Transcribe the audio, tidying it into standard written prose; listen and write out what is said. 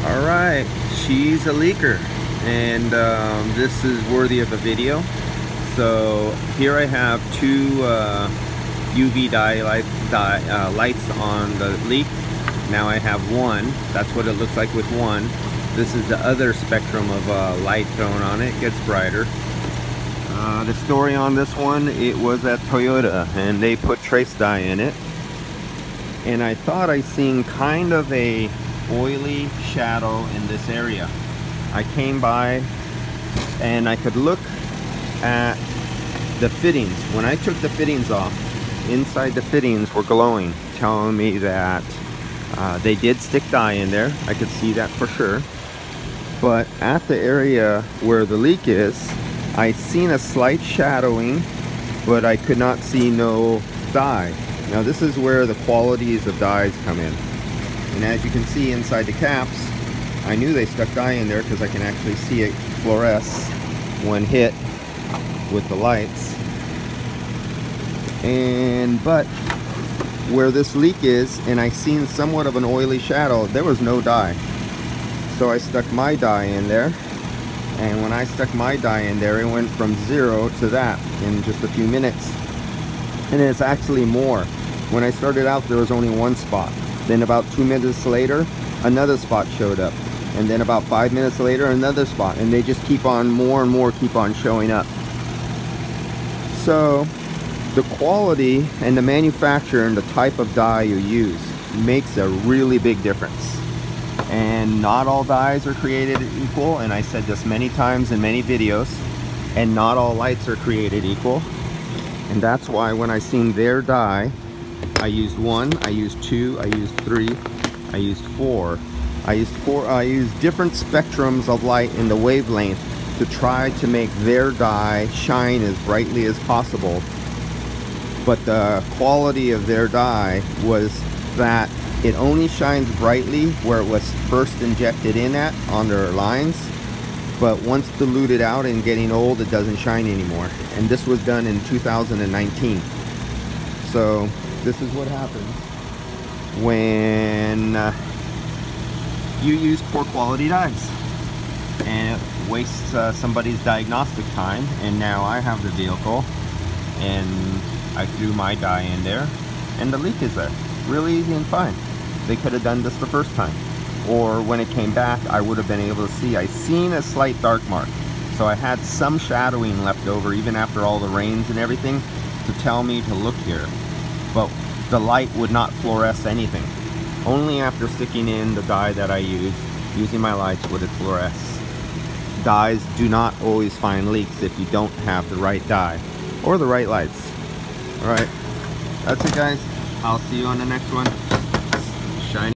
Alright, she's a leaker, and this is worthy of a video. So here I have two UV lights on the leak. Now I have one. That's what it looks like with one. This is the other spectrum of light thrown on it. It gets brighter. The story on this one, it was at Toyota, and they put trace dye in it. And I thought I seen kind of a oily shadow in this area. I came by and I could look at the fittings. When I took the fittings off, inside the fittings were glowing, telling me that they did stick dye in there. I could see that for sure. But at the area where the leak is, I seen a slight shadowing, but I could not see no dye. Now this is where the qualities of dyes come in. And as you can see inside the caps, I knew they stuck dye in there because I can actually see it fluoresce when hit with the lights. But where this leak is, and I seen somewhat of an oily shadow, there was no dye. So I stuck my dye in there, and when I stuck my dye in there, it went from 0 to that in just a few minutes. And it's actually more. When I started out, there was only one spot. Then about 2 minutes later, another spot showed up. And then about 5 minutes later, another spot. And they just keep on, more and more keep on showing up. So the quality and the manufacturer and the type of dye you use makes a really big difference. And not all dyes are created equal. And I said this many times in many videos. And not all lights are created equal. And that's why when I seen their dye, I used 1, I used 2, I used 3, I used 4. I used different spectrums of light in the wavelength to try to make their dye shine as brightly as possible. But the quality of their dye was that it only shines brightly where it was first injected in at on their lines. But once diluted out and getting old, it doesn't shine anymore. And this was done in 2019. So this is what happens when you use poor quality dyes, and it wastes somebody's diagnostic time. And now I have the vehicle and I threw my dye in there and the leak is there. Really easy and fine. They could have done this the first time, or when it came back I would have been able to see. I seen a slight dark mark, so I had some shadowing left over even after all the rains and everything to tell me to look here. But the light would not fluoresce anything. Only after sticking in the dye that I used, using my lights, would it fluoresce. Dyes do not always find leaks if you don't have the right dye or the right lights. Alright, that's it guys. I'll see you on the next one. Shiny.